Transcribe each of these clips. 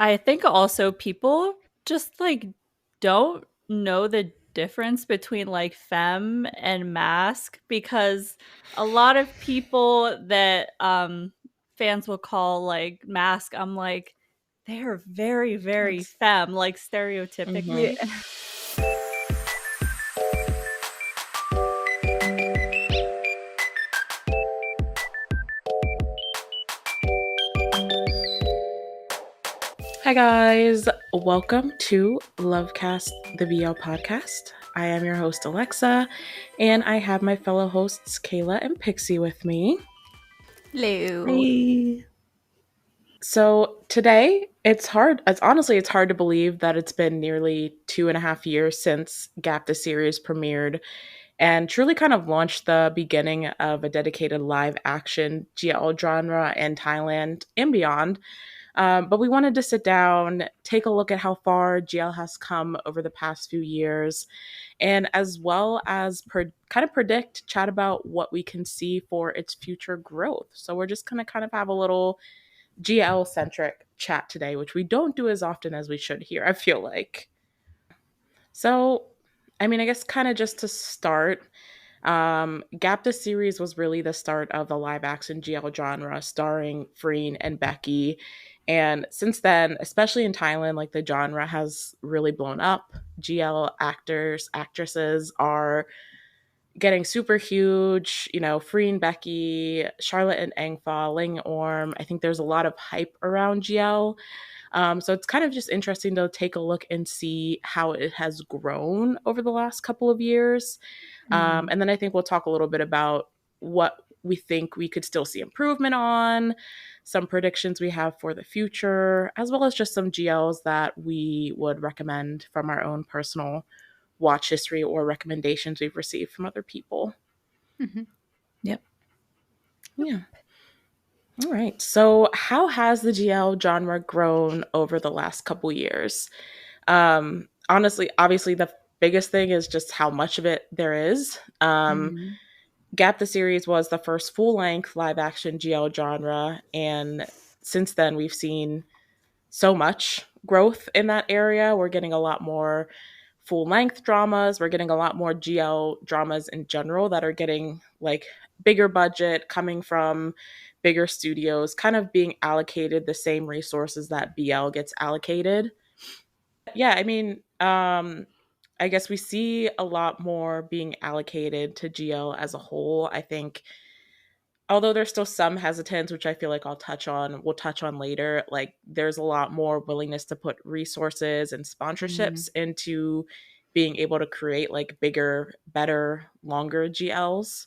I think also people just like don't know the difference between like femme and mask, because a lot of people that fans will call like mask, I'm like, they are very, very It's femme, like yeah. stereotypically. Hi guys, welcome to LoveCast, the BL podcast. I am your host Alexa, and I have my fellow hosts Kayla and Pixie with me. Hello. Hey. So today, it's hard to believe that it's been nearly 2.5 years since Gap the series premiered and truly kind of launched the beginning of a dedicated live action GL genre in Thailand and beyond. But we wanted to sit down, take a look at how far GL has come over the past few years, and as well as kind of chat about what we can see for its future growth. So we're just going to kind of have a little GL centric chat today, which we don't do as often as we should here, I feel like. So, I guess kind of just to start, Gap the series was really the start of the live action GL genre, starring Freen and Becky. And since then, especially in Thailand, like the genre has really blown up. GL actors, actresses are getting super huge. You know, Freen, Becky, Charlotte and Engfa, Ling Orm. I think there's a lot of hype around GL. So it's kind of just interesting to take a look and see how it has grown over the last couple of years. And then I think we'll talk a little bit about what we think we could still see improvement on, some predictions we have for the future, as well as just some GLs that we would recommend from our own personal watch history or recommendations we've received from other people. Mm-hmm. Yep. Yeah. All right. So, how has the GL genre grown over the last couple years? Honestly, obviously, the biggest thing is just how much of it there is. Mm-hmm. Gap the series was the first full length live action GL genre, and since then, we've seen so much growth in that area. We're getting a lot more full length dramas. We're getting a lot more GL dramas in general that are getting like bigger budget, coming from bigger studios, kind of being allocated the same resources that BL gets allocated. Yeah, I guess we see a lot more being allocated to GL as a whole. I think although there's still some hesitance, which I feel like we'll touch on later, like there's a lot more willingness to put resources and Mm-hmm. sponsorships into being able to create like bigger, better, longer GLs,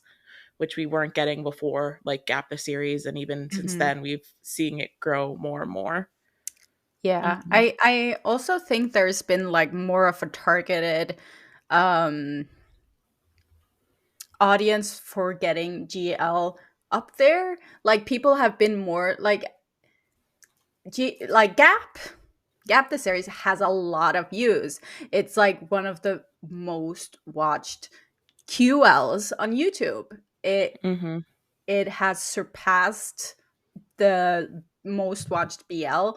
which we weren't getting before, like Gap the series, and even since Mm-hmm. then we've seeing it grow more and more. Yeah, Mm-hmm. I also think there's been like more of a targeted um audience for getting GL up there. Like people have been more like Gap the series has a lot of views. It's like one of the most watched QLs on YouTube. It Mm-hmm. it has surpassed the most watched BL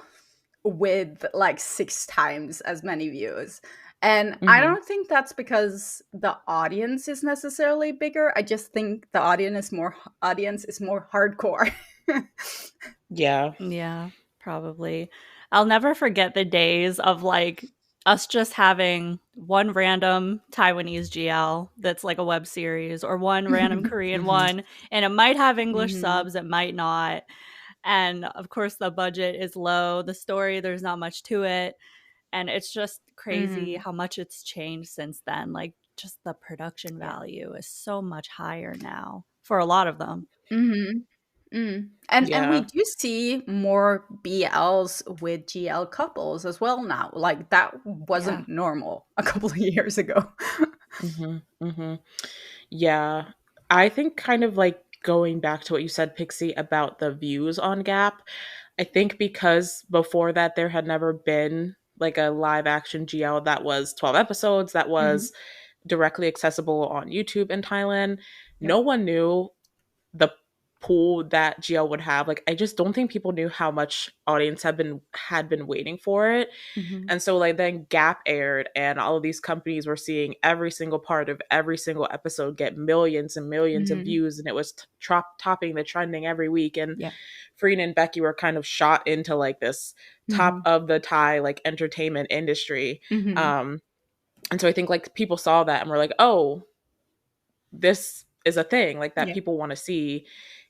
with like 6 times as many views. And I Mm-hmm. don't think that's because the audience is necessarily bigger. I just think the audience is more hardcore. Yeah. Yeah, probably. I'll never forget the days of like us just having one random Taiwanese GL that's like a web series, or one random Korean Mm-hmm. one, and it might have English Mhm. subs, it might not. And of course, the budget is low, the story, there's not much to it. And it's just crazy Mhm. how much it's changed since then. Like, just the production Yeah. value is so much higher now for a lot of them. Mhm. Mm. And we Yeah. do see more BLs with GL couples as well now. Like that Yeah. wasn't normal a couple of years ago. Mm-hmm. Mm-hmm. Yeah. I think kind of like going back to what you said, Pixie, about the views on Gap, I think because before that there had never been like a live action GL that was 12 episodes that Mhm. was directly accessible on YouTube in Thailand. Yep. No one knew the pool that GL would have, like I just don't think people knew how much audience had been waiting for it. Mm-hmm. And so like then Gap aired and all of these companies were seeing every single part of every single episode get millions and millions of Mm-hmm. views, and it was topping the trending every week. And Yeah. Freen and Becky were kind of shot into like this top Mm-hmm. of the Thai like entertainment industry. Mm-hmm. And so I think like people saw that and were like, oh, this is a thing like that Yeah. people want to see.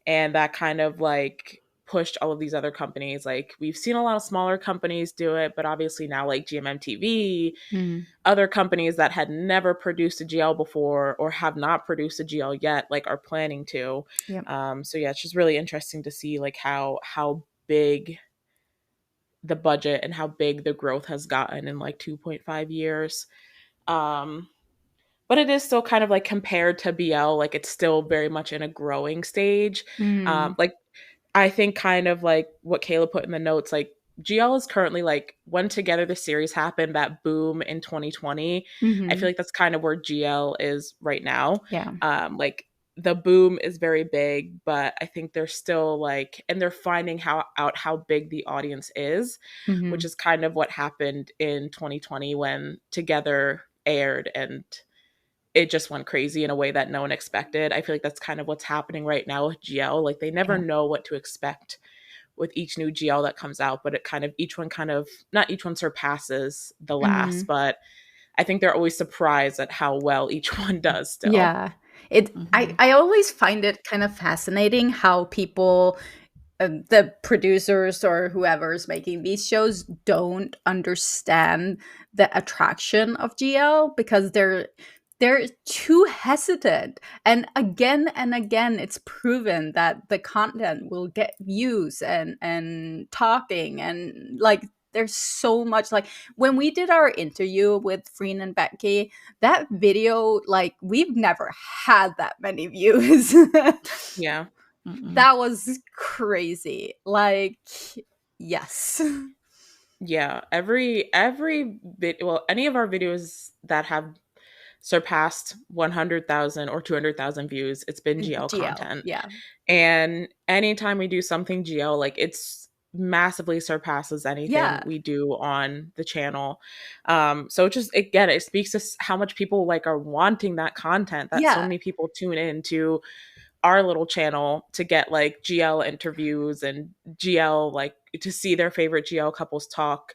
And that kind of like pushed all of these other companies. Like we've seen a lot of smaller companies do it, but obviously now like GMM TV, Mm-hmm. other companies that had never produced a GL before or have not produced a GL yet, like are planning to. Yeah. So yeah, it's just really interesting to see like how big the budget and how big the growth has gotten in like 2.5 years. But it is still kind of like compared to BL, like it's still very much in a growing stage. Mm-hmm. Like I think kind of like what Kayla put in the notes, like GL is currently like when Together the series happened, that boom in 2020. I Mm-hmm. feel like that's kind of where GL is right now. Yeah. Like the boom is very big, but I think they're still like, and they're finding out how big the audience is, which Mm-hmm. is kind of what happened in 2020 when Together aired and it just went crazy in a way that no one expected. I feel like that's kind of what's happening right now with GL. Like they never Yeah. know what to expect with each new GL that comes out, but it kind of each one kind of not each one surpasses the Mm-hmm. last, but I think they're always surprised at how well each one does still. Yeah. It Mm-hmm. I always find it kind of fascinating how people the producers or whoever's making these shows don't understand the attraction of GL because they're too hesitant. And again, it's proven that the content will get views and talking and like there's so much like when we did our interview with Freen and Becky, that video, like we've never had that many views. Yeah. Mm-mm. That was crazy. Like, yes. Yeah. Every well, any of our videos that have surpassed 100,000 or 200,000 views, it's been GL GL. content. Yeah. And anytime we do something GL, like it's massively surpasses anything Yeah. we do on the channel. So it just again, it speaks to how much people like are wanting that content, that so Yeah. many people tune in to our little channel to get like GL interviews and GL like to see their favorite GL couples talk.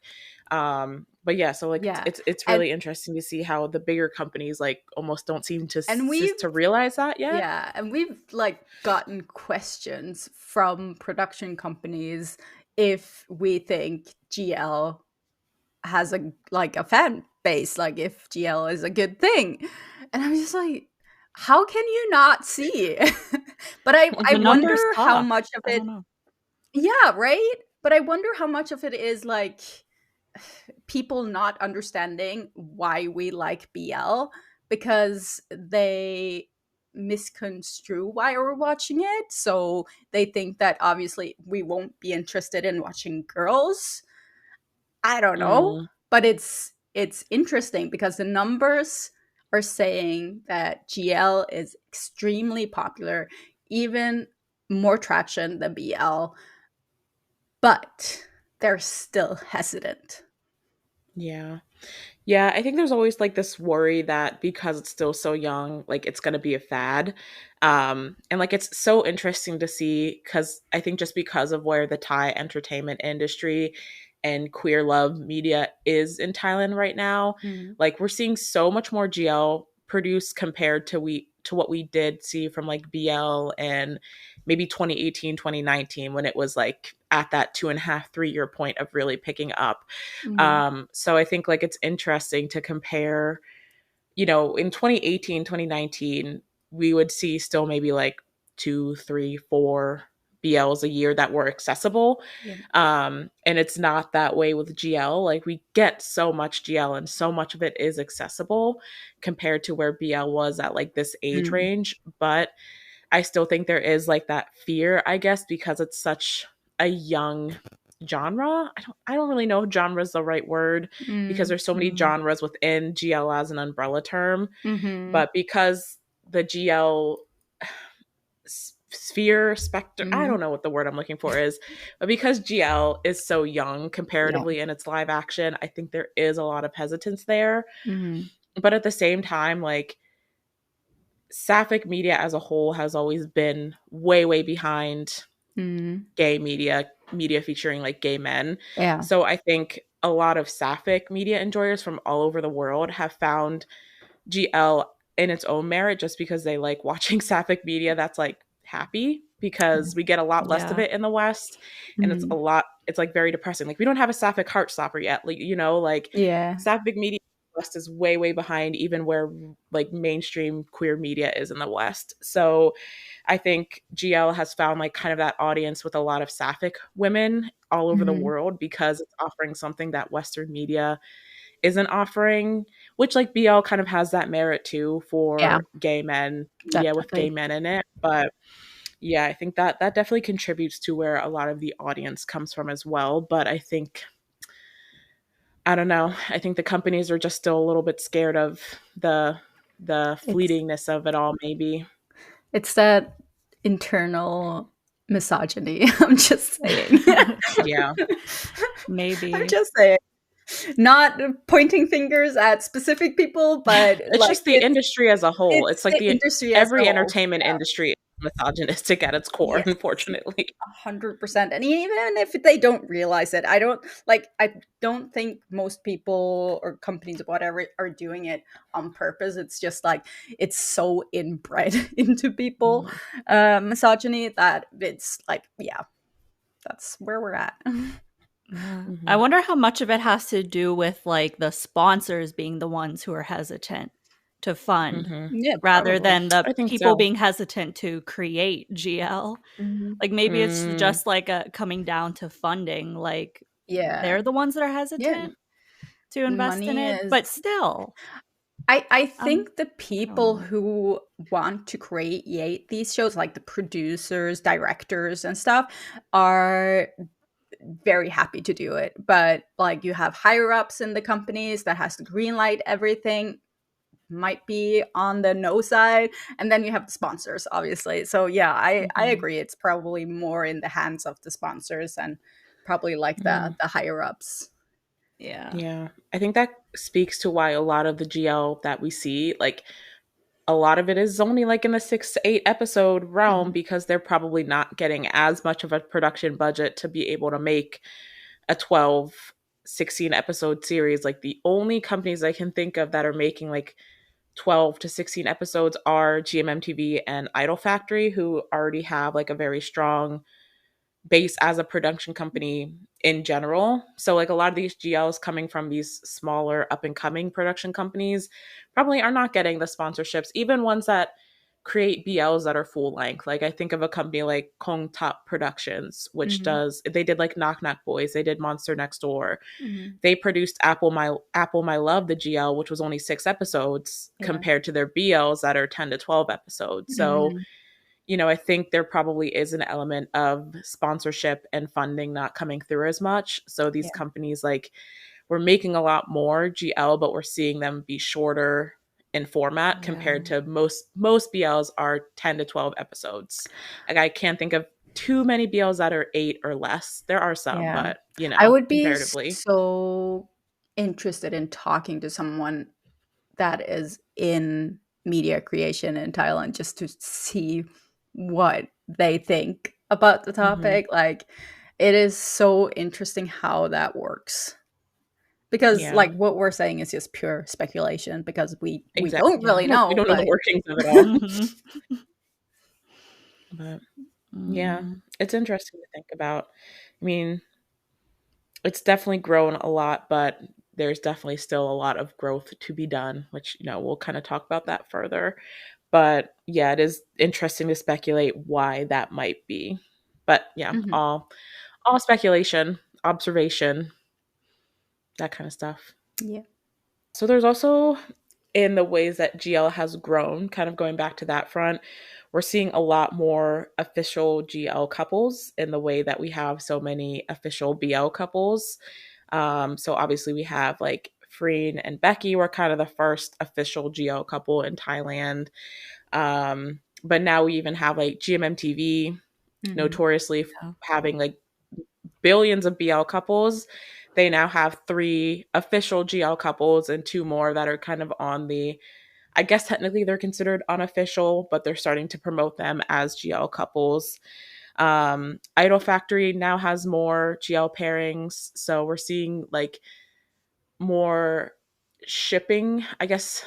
But yeah, so like Yeah. it's And really interesting to see how the bigger companies like almost don't seem to and we've to realize that yet. yeah, and we've like gotten questions from production companies if we think GL has a fan base, like if GL is a good thing. And I'm just like, how can you not see? But I The wonder numbers how talk. much of I it don't know. yeah, right? But I wonder how much of it is like people not understanding why we like BL because they misconstrue why we're watching it. So they think that obviously we won't be interested in watching girls. I don't know, Mm, but it's interesting because the numbers are saying that GL is extremely popular, even more traction than BL, but they're still hesitant. yeah. Yeah, I think there's always like this worry that because it's still so young, like it's going to be a fad. And like it's so interesting to see cuz I think just because of where the Thai entertainment industry and queer love media is in Thailand right now, Mm. like we're seeing so much more GL produced compared to what we did see from like BL and maybe 2018, 2019 when it was like at that 2.5, 3 year point of really picking up. Mhm. So I think like it's interesting to compare, you know, in 2018, 2019, we would see still maybe like two, three, four BLs a year that were accessible. Yeah. And it's not that way with GL. Like we get so much GL and so much of it is accessible compared to where BL was at like this age Mm. range. But I still think there is like that fear, I guess, because it's such a young genre. I don't really know if genre is the right word because Mm. there's so many Mm. genres within GL as an umbrella term, Mhm. but because the GL sphere, specter, I don't know what the word I'm looking for is, but because GL is so young comparatively in its live action, I think there is a lot of hesitance there. But at the same time, like, sapphic media as a whole has always been way, way behind gay media featuring like gay men. Yeah. So I think a lot of sapphic media enjoyers from all over the world have found GL in its own merit just because they like watching sapphic media that's like happy, because we get a lot less of it in the West, and it's like very depressing. Like, we don't have a sapphic Heartstopper yet, like, you know, like sapphic media in the West is way, way behind even where like mainstream queer media is in the West. So I think GL has found like kind of that audience with a lot of sapphic women all over the world because it's offering something that Western media isn't offering, which like BL kind of has that merit too for gay men, media with gay men in it. But yeah, I think that definitely contributes to where a lot of the audience comes from as well. But I think, I don't know, I think the companies are just still a little bit scared of the fleetingness of it all, maybe. It's that internal misogyny. I'm just saying. Yeah. Maybe. I'm just saying. Not pointing fingers at specific people, but it's like, just the industry as a whole. It's like the industry every as a entertainment industry is misogynistic at its core, unfortunately. 100%. And even if they don't realize it, I don't think most people or companies or whatever are doing it on purpose. It's just like, it's so inbred into people, misogyny, that it's like, yeah, that's where we're at. I wonder how much of it has to do with like the sponsors being the ones who are hesitant to fund, rather than the people being hesitant to create GL. Like, maybe it's just like coming down to funding. Like, they're the ones that are hesitant to invest in it. But still, I think the people who want to create these shows, like the producers, directors, and stuff, are very happy to do it. But like, you have higher ups in the companies that has to green light everything, might be on the no side, and then you have the sponsors, obviously. So yeah, I agree, it's probably more in the hands of the sponsors and probably like the higher ups. Yeah, I think that speaks to why a lot of the GL that we see, like, a lot of it is only like in the 6 to 8 episode realm, because they're probably not getting as much of a production budget to be able to make a 12, 16 episode series. Like, the only companies I can think of that are making like 12 to 16 episodes are GMM TV and Idol Factory, who already have like a very strong base as a production company in general. So like, a lot of these GLs coming from these smaller up and coming production companies probably are not getting the sponsorships, even ones that create BLs that are full length. Like, I think of a company like Kong Top Productions, which they did like Knock Knock Boys, they did Monster Next Door. They produced Apple My Love, the GL, which was only 6 episodes compared to their BLs that are 10 to 12 episodes. So you know, I think there probably is an element of sponsorship and funding not coming through as much. So these companies, like, we're making a lot more GL, but we're seeing them be shorter in format compared to most BLs are 10 to 12 episodes. Like, I can't think of too many BLs that are 8 or less. There are some, but you know, I would be comparatively. so interested in talking to someone that is in media creation in Thailand, just to see what they think about the topic. Like, it is so interesting how that works, because like, what we're saying is just pure speculation, because we don't really know. We don't know the workings of it all. But yeah, it's interesting to think about. I mean, it's definitely grown a lot, but there's definitely still a lot of growth to be done, which, you know, we'll kind of talk about that further. But yeah, it is interesting to speculate why that might be. But yeah, all speculation, observation, that kind of stuff. Yeah. So there's also, in the ways that GL has grown, kind of going back to that front, we're seeing a lot more official GL couples in the way that we have so many official BL couples. So obviously we have like Freen and Becky were kind of the first official GL couple in Thailand. But now we even have like GMM TV, notoriously Yeah. having like billions of BL couples. They now have 3 official GL couples and 2 more that are kind of on the, I guess technically they're considered unofficial, but they're starting to promote them as GL couples. Idol Factory now has more GL pairings, so we're seeing like more shipping, I guess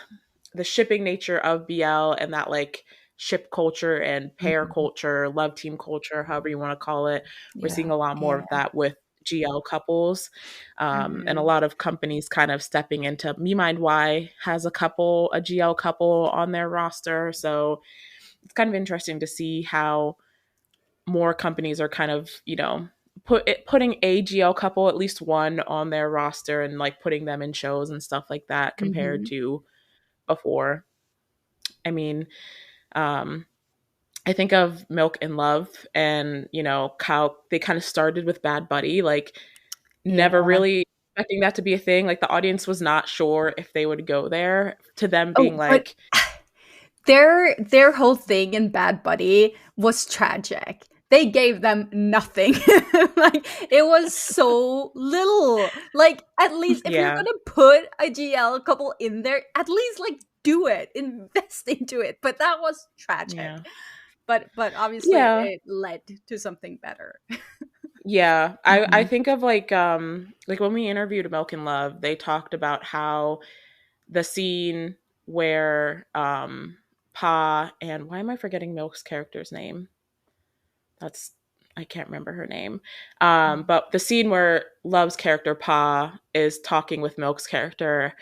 the shipping nature of BL and that like ship culture and pair Mhm. culture, love team culture, however you want to call it. We're seeing Yeah. a lot more Yeah. of that with GL couples. And a lot of companies kind of stepping into Me Mind Y has a GL couple on their roster. So it's kind of interesting to see how more companies are kind of, putting a GL couple, at least one, on their roster and like putting them in shows and stuff like that compared Mhm. to before. I mean, um, I think of Milk and Love and, how they kind of started with Bad Buddy, like never Yeah. really expecting that to be a thing. Like the audience was not sure if they would go there to them being Oh, but like, their whole thing in Bad Buddy was tragic. They gave them nothing. Like it was so little. Like at least if you're yeah, gonna put a GL couple in there, at least like do it, invest into it. But that was tragic. yeah, But obviously yeah. it led to something better. Yeah, I Mhm. think of like when we interviewed Milk and Love, they talked about how the scene where Pa and why am I forgetting Milk's character's name? That's I can't remember her name. But the scene where Love's character Pa is talking with Milk's character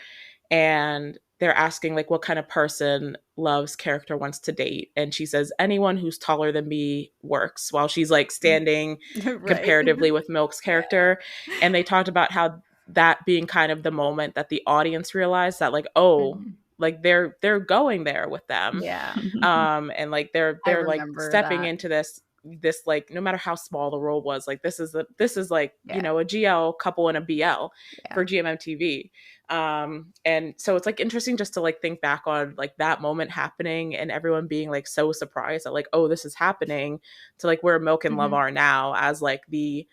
and they're asking like what kind of person Love's character wants to date, and she says anyone who's taller than me works, while she's like standing Right. comparatively with Milk's character. And they talked about how that being kind of the moment that the audience realized that like, oh, Mhm. like they're going there with them. Yeah. And like they're I they're like remember stepping that. into this like no matter how small the role was, like this is like, Yeah. a GL couple and a BL Yeah. for GMM TV. And so it's like interesting just to like think back on like that moment happening and everyone being like so surprised that like, oh, this is happening, to like where Milk and Love Mhm. are now as like the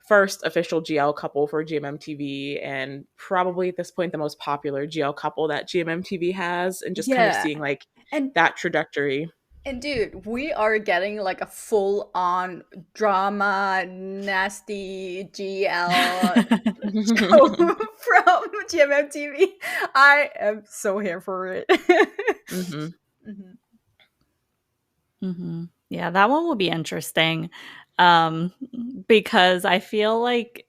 first official GL couple for GMM TV, and probably at this point the most popular GL couple that GMM TV has, and just kind of Yeah. seeing like And that trajectory. And dude, we are getting like a full on drama, nasty GL show from GMM TV. I am so here for it. Hmm. Mhm. Mhm. Yeah, that one will be interesting, um, because I feel like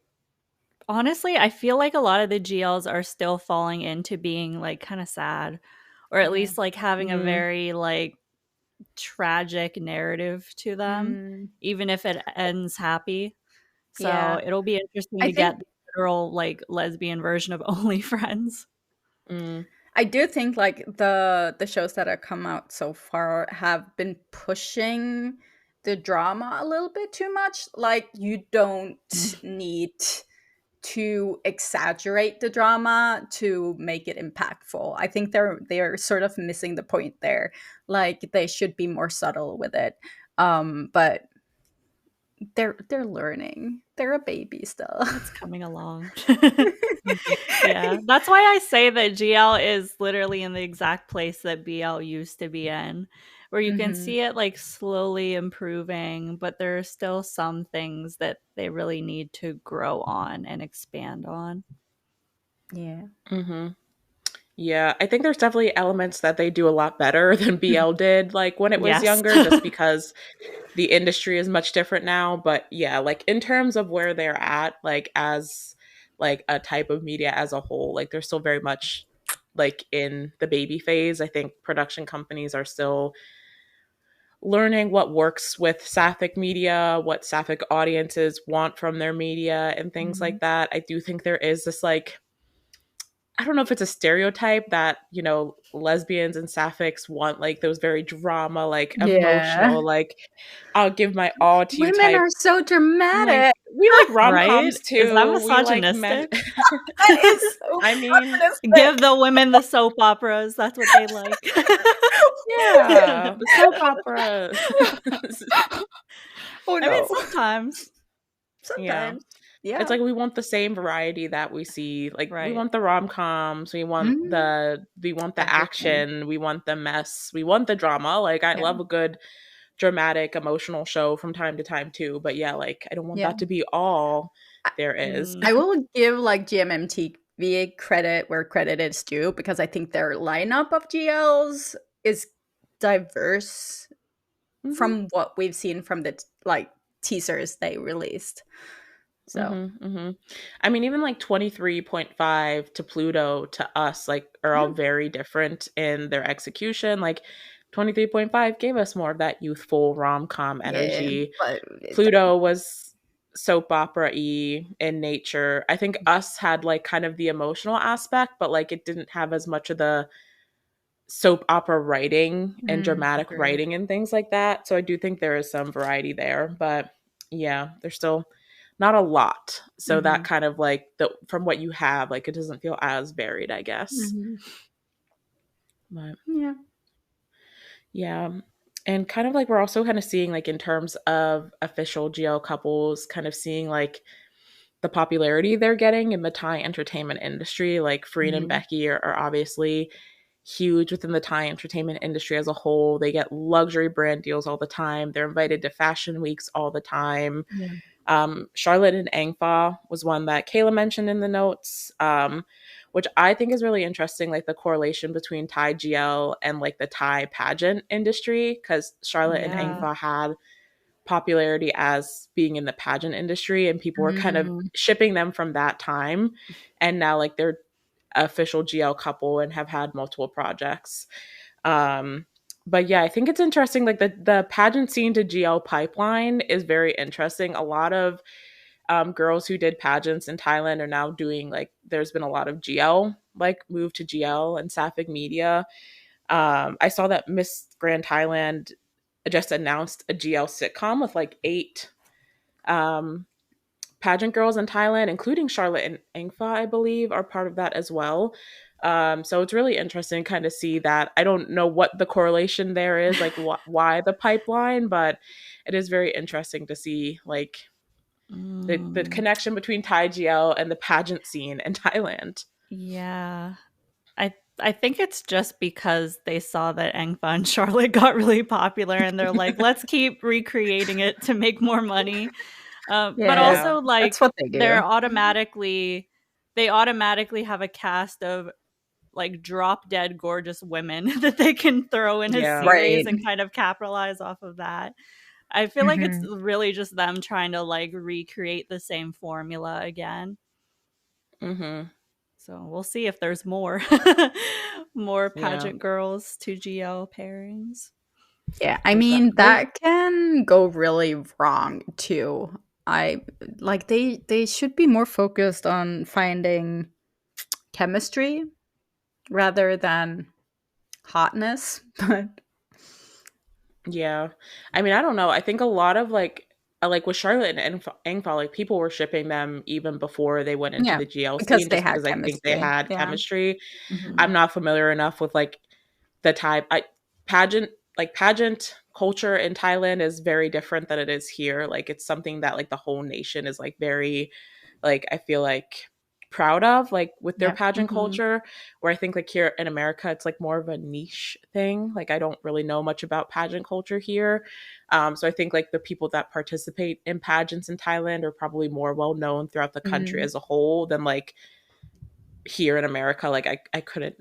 honestly, I feel like a lot of the GLs are still falling into being, like, kinda sad, or at Yeah. least, like, having a Mm, very, like, tragic narrative to them, Mm, even if it ends happy. So, yeah. it'll be interesting I to think get the literal, like, lesbian version of Only Friends. mm, I do think like the shows that have come out so far have been pushing the drama a little bit too much. Like you don't need to exaggerate the drama to make it impactful. I think they're sort of missing the point there. Like they should be more subtle with it. But they're learning. They're a baby still. It's coming along. Yeah, that's why I say that GL is literally in the exact place that BL used to be in, where you can Hmm. see it like slowly improving, but there are still some things that they really need to grow on and expand on. Yeah. hmm. Yeah, I think there's definitely elements that they do a lot better than BL did, like when it was Yes. younger, just because the industry is much different now. But yeah, like in terms of where they're at, like as like a type of media as a whole, like they're still very much like in the baby phase. I think production companies are still learning what works with sapphic media, what sapphic audiences want from their media and things Mhm. like that. I do think there is this like, I don't know if it's a stereotype that, lesbians and sapphics want like those very drama, like Yeah. emotional, like I'll give my all to you Women type. are so I'm like, dramatic. we like Right? rom-coms Is that too. We like men. misogynistic? That is I mean, Give the women the soap operas. That's what they like. yeah, the soap operas. Oh I mean, no. sometimes. Yeah. Sometimes. Yeah. It's like we want the same variety that we see. Like we Right. want the rom-coms, we want Mhm. the Everything. action, we want the mess, we want the drama. Like I Yeah. love a good dramatic emotional show from time to time too, but yeah, like I don't want Yeah. that to be all there is. Mm. I will give like GMM TV credit where credit is due because I think their lineup of GLs is diverse Mhm. from what we've seen from the like teasers they released. So Mhm. Mhm. I mean even like 23.5 to Pluto to us like are all yeah, very different in their execution. Like 23.5 gave us more of that youthful rom-com yeah, energy. but Pluto was soap opera-y in nature. I think Us had like kind of the emotional aspect, but like it didn't have as much of the soap opera writing and dramatic agreed. writing and things like that. So I do think there is some variety there, but yeah, there's still not a lot. So that Mhm. kind of like the from what you have, like it doesn't feel as varied, I guess. Mhm. But Yeah. yeah. And kind of like we're also kind of seeing like in terms of official GL couples, kind of seeing like the popularity they're getting in the Thai entertainment industry. Like Fareen and Mhm. Becky are obviously huge within the Thai entertainment industry as a whole. They get luxury brand deals all the time. They're invited to fashion weeks all the time. Yeah. Charlotte and Angfa was one that Kayla mentioned in the notes, which I think is really interesting, like the correlation between Thai GL and like the Thai pageant industry, because Charlotte and Yeah. Angfa had popularity as being in the pageant industry and people were kind of Mhm. shipping them from that time, and now like they're official GL couple and have had multiple projects. um but yeah, I think it's interesting, like the pageant scene to GL pipeline is very interesting. A lot of girls who did pageants in Thailand are now doing, like there's been a lot of GL like move to GL and Sapphic Media. I saw that Miss Grand Thailand just announced a GL sitcom with like 8 um, pageant girls in Thailand, including Charlotte and Angfa, I believe, are part of that as well. So it's really interesting kind of see that. I don't know what the correlation there is, like why the pipeline, but it is very interesting to see like the Mm. connection between Thai GL and the pageant scene in Thailand. Yeah. I think it's just because they saw that Angfa and Charlotte got really popular and they're like, let's keep recreating it to make more money. But Yeah. Yeah. also That's like what they do. they automatically have a cast of like drop dead gorgeous women that they can throw in a Yeah. series Right. and kind of capitalize off of that. I feel like it's Mhm. really just them trying to like recreate the same formula again. Mhm. So we'll see if there's more more Yeah. pageant girls to GL pairings. Yeah, I There's that. mean that can go really wrong too. I like they should be more focused on finding chemistry rather than hotness. But Yeah. I mean, I don't know. I think a lot of like with Charlotte and Engfa, like people were shipping them even before they went into yeah, the GL because scene they just had because I think they chemistry. had Yeah. chemistry. Mhm. I'm not familiar enough with like the Thai pageant pageant culture in Thailand is very different than it is here. Like it's something that like the whole nation is like very like I feel like proud of like with their Yeah. pageant Mhm. culture, where I think like here in America it's like more of a niche thing. Like I don't really know much about pageant culture here. So I think like the people that participate in pageants in Thailand are probably more well known throughout the country Mhm. as a whole than like here in America. Like I couldn't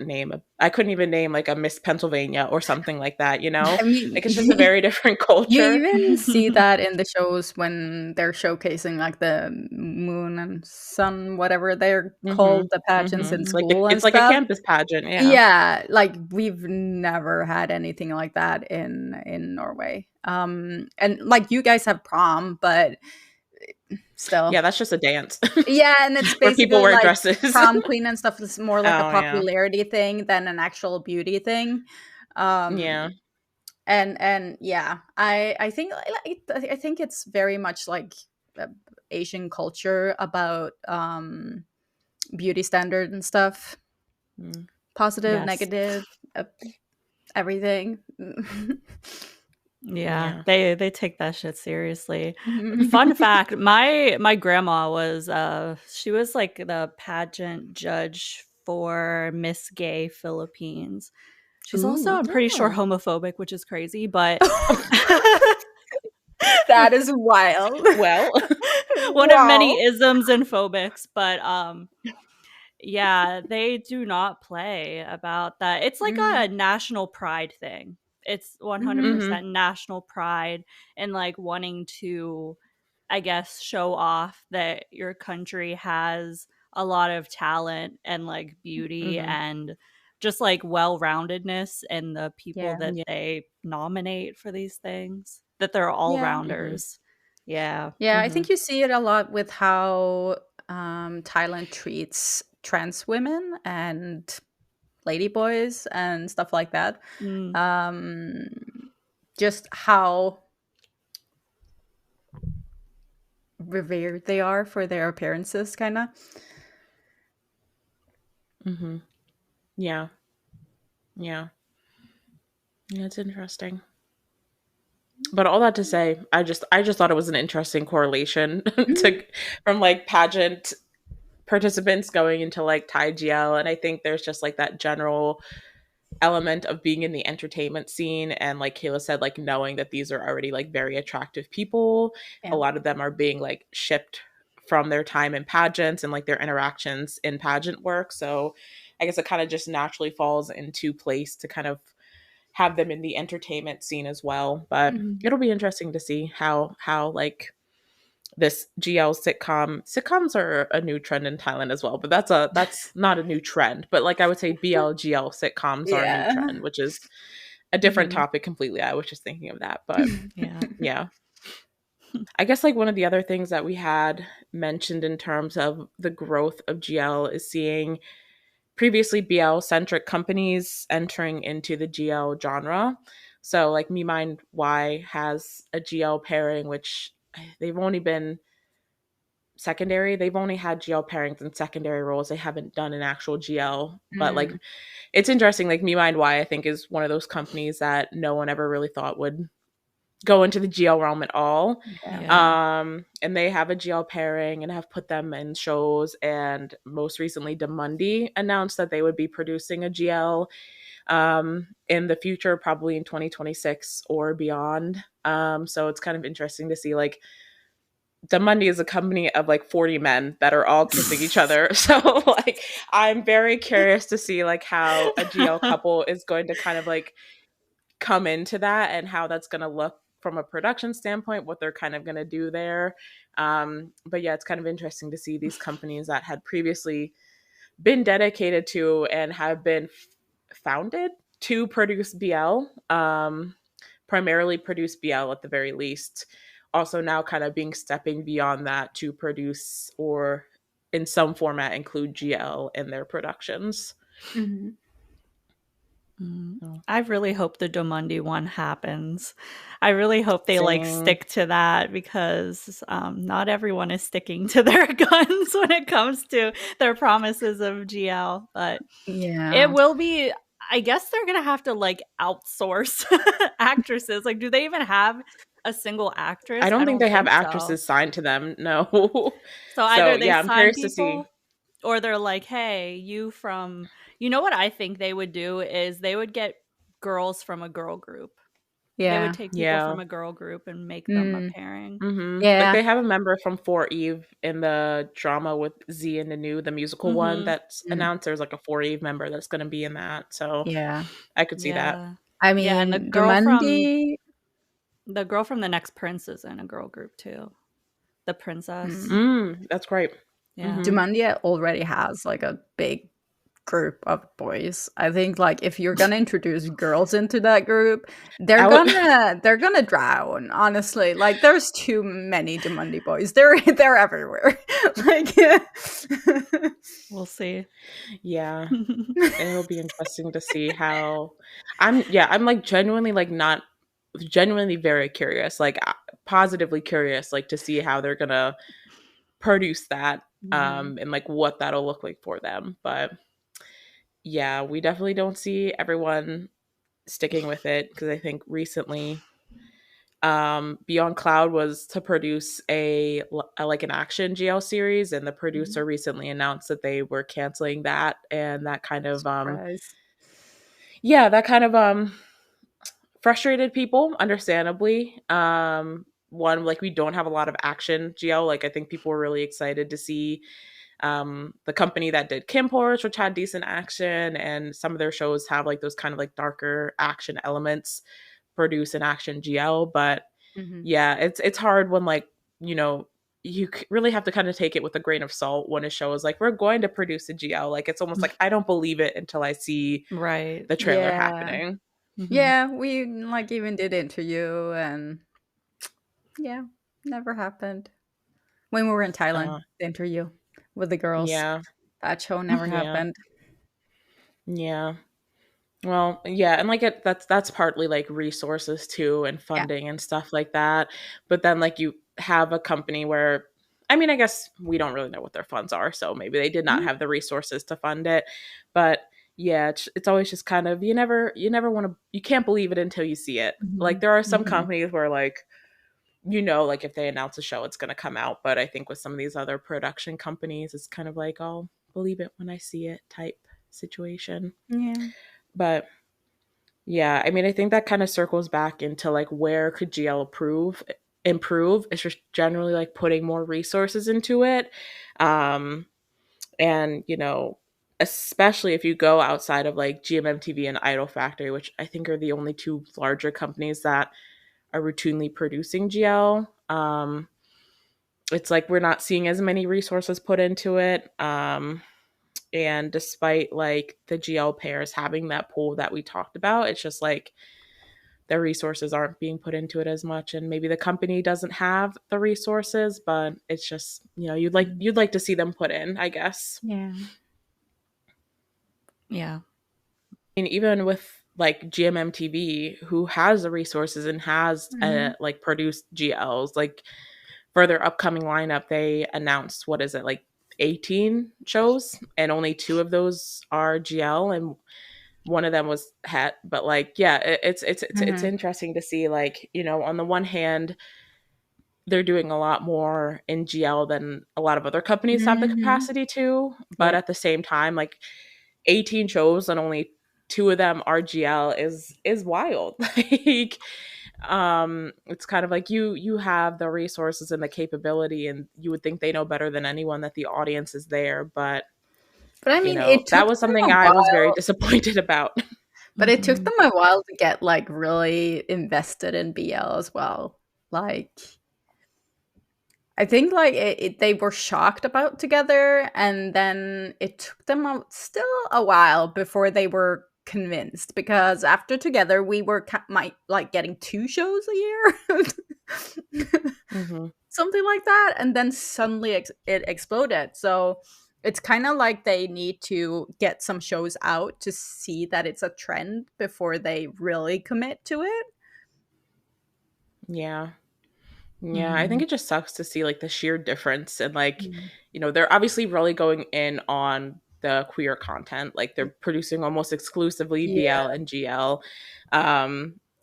even name like a Miss Pennsylvania or something like that, you know? I mean, Like it's just a very different you culture. even see that in the shows when they're showcasing like the moon and sun, whatever they're called, Mhm. the pageants Mhm. in Like school and it's like a stuff. campus pageant, yeah. Yeah, like we've never had anything like that in Norway. And like you guys have prom, but still. Yeah, that's just a dance Yeah, and it's where people basically wear like dresses. prom queen and stuff is more like a Oh, yeah. popularity thing than an actual beauty thing. Yeah. Um and yeah, I think I think it's very much like uh, Asian culture about beauty standard and stuff. Mm. Positive, Yes. negative, everything. Yeah, Yeah. they take that shit seriously. Fun fact, my grandma was she was like the pageant judge for Miss Gay Philippines. She's also, Ooh. I'm pretty sure, Oh. homophobic, which is crazy, but That is wild. Well. one of many Wow. isms and phobics, but yeah, they do not play about that. It's like Mhm. a national pride thing. It's Mhm. 100% national pride and like wanting to, I guess, show off that your country has a lot of talent and like beauty Mm-hmm. and just like well-roundedness in the people Yeah. that Yeah. they nominate for these things, that they're Yeah. Mm-hmm. all-rounders. Yeah. Yeah, I Mm-hmm. think you see it a lot with how Thailand treats trans women and ladyboys and stuff like that. Mm. Um, just how revered they are for their appearances, kind of. Mm-hmm. Yeah. Yeah. Yeah, it's interesting. But all that to say, I just thought it was an interesting correlation to from like pageant participants going into like Thai GL, and I think there's just like that general element of being in the entertainment scene, and like Kayla said, like knowing that these are already like very attractive people. A Yeah. lot of them are being like shipped from their time in pageants and like their interactions in pageant work. So I guess it kind of just naturally falls into place to kind of have them in the entertainment scene as well. But Mhm. it'll be interesting to see how like this GL sitcoms are a new trend in Thailand as well, but that's not a new trend. But like I would say BLGL sitcoms are a new Yeah. trend, which is a different Mhm. topic completely. I was just thinking of that. But Yeah. yeah. I guess like one of the other things that we had mentioned in terms of the growth of GL is seeing previously BL centric companies entering into the GL genre. So like Me Mind Y has a GL pairing, which they've only been secondary. They've only had GL pairings and secondary roles. They haven't done an actual GL. But like Mm. it's interesting. Like Me Mind Y, I think, is one of those companies that no one ever really thought would go into the GL realm at all. Yeah. Yeah. And they have a GL pairing and have put them in shows. And most recently, Demundi announced that they would be producing a GL in the future, probably in 2026 or beyond. So it's kind of interesting to see like Demundi is a company of like 40 men that are all kissing each other. So like I'm very curious to see like how a GL couple is going to kind of like come into that and how that's going to look from a production standpoint, what they're kind of going to do there. But yeah, it's kind of interesting to see these companies that had previously been dedicated to and have been founded to produce BL, primarily produce BL at the very least. Also, now kind of being stepping beyond that to produce or in some format include GL in their productions. Mhm. Mm. Oh. I really hope the Domundi one happens. I really hope they like Same. stick to that because not everyone is sticking to their guns when it comes to their promises of GL. But it Yeah. will be. I guess they're gonna have to like outsource actresses. Like, do they even have a single I actress? I don't think don't they have think so. actresses signed to them. No. So So either they yeah, I'm sign curious to see. people or they're like, "Hey, you from," you know what I think they would do is they would get girls from a girl group. They would Yeah. take people Yeah. from a girl group and make them a Mm. pairing. Like Yeah. they have a member from For Eve in the drama with Z and Nanu, the musical one Mhm. that's Mm. announced. There's like a For Eve member that's going to be in that. So Yeah. I could see that. Yeah. I Yeah, and mean, Domandi. the girl from the next prince is in a girl group too. The princess. Mm. That's great. Yeah. Mm-hmm. Domandi already has like a big group of boys. I think like if you're gonna introduce girls into that group, they're I would. gonna drown. Honestly, like there's too many Domandi boys. They're everywhere. Like, yeah. We'll see. Yeah, it'll be interesting to see how. I'm like genuinely like not genuinely very curious, like positively curious, like to see how they're gonna produce that Mm-hmm. and like what that'll look like for them. But yeah, we definitely don't see everyone sticking with it, because I think recently Beyond Cloud was to produce a like an action GL series, and the producer recently announced that they were canceling that, and that kind of Surprise. yeah, that kind of frustrated people, understandably. One, like, we don't have a lot of action GL. Like, I think people were really excited to see the company that did Kim Porch, which had decent action, and some of their shows have like those kind of like darker action elements, produce an action GL. But Mm-hmm. yeah, it's hard when, like, you know, really have to kind of take it with a grain of salt when a show is like, we're going to produce a GL. Like, it's almost like I don't believe it until I see Right. the trailer Yeah. happening. Mhm. Yeah, we like even did interview and yeah, never happened. When we were in Thailand, Uh, the interview with the girls. yeah, That show never yeah, happened. yeah. Well, yeah, and like that's partly like resources too, and Yeah. funding and stuff like that. But then, like, you have a company where, I mean, I guess we don't really know what their funds are, so maybe they did not Mhm. have the resources to fund it. But yeah, it's always just kind of, you never want to, you can't believe it until you see it. Like, Mhm. there are some Mhm. companies where, like, like, if they announce a show, it's going to come out. But I think with some of these other production companies, it's kind of like, I'll believe it when I see it type situation. Yeah. But yeah, I mean, I think that kind of circles back into like, where could GL improve? It's just generally like putting more resources into it. Um, and especially if you go outside of like GMM TV and Idol Factory, which I think are the only two larger companies that are routinely producing GL. It's like we're not seeing as many resources put into it. And despite like the GL pairs having that pool that we talked about, it's just like their resources aren't being put into it as much, and maybe the company doesn't have the resources, but it's just, you'd like to see them put in, I guess. Yeah. Yeah. And even with like GMM TV, who has the resources and has Mhm. like produced GLs, like for their upcoming lineup, they announced, what is it, like 18 shows, and only two of those are GL, and one of them was het. But like, yeah, it's Mhm. interesting to see, like, on the one hand, they're doing a lot more in GL than a lot of other companies have the Mhm. capacity to, but Yep. at the same time, like, 18 shows and only two of them are GL is wild. Like, it's kind of like, you have the resources and the capability, and you would think they know better than anyone that the audience is there. But But I mean, it that took was them something a I was very while. disappointed about. But it took Mhm. them a while to get like really invested in BL as well. Like I think like they were shocked about Together, and then it took them still a while before they were convinced. Because after Together, we were might like getting two shows a year, Hmm. something like that, and then suddenly it exploded. So it's kind of like they need to get some shows out to see that it's a trend before they really commit to it. Yeah. Yeah, I think Mhm. it just sucks to see like the sheer difference, and like, Mm. they're obviously really going in on the queer content. Like, they're producing almost exclusively Yeah. BL and GL.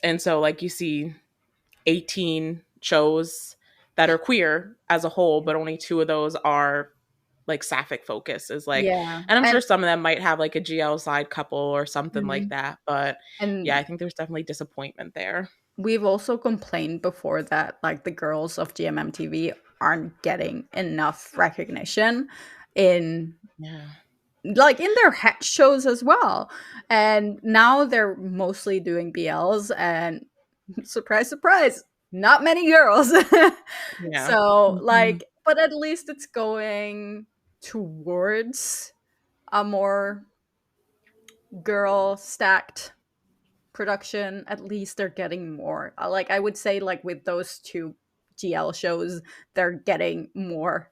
And so, like, you see 18 shows that are queer as a whole, but only two of those are like sapphic focus, is like, Yeah. and I'm sure some of them might have like a GL side couple or something like Mhm. that. But yeah, I And think there's definitely disappointment there. we've also complained before that like the girls of GMM TV aren't getting enough recognition in Yeah. like in their head shows as well. And now they're mostly doing BLs and surprise surprise, not many girls. Yeah. So Mhm. like but at least it's going towards a more girl stacked production. At least they're getting more. Like I would say, like with those two GL shows, they're getting more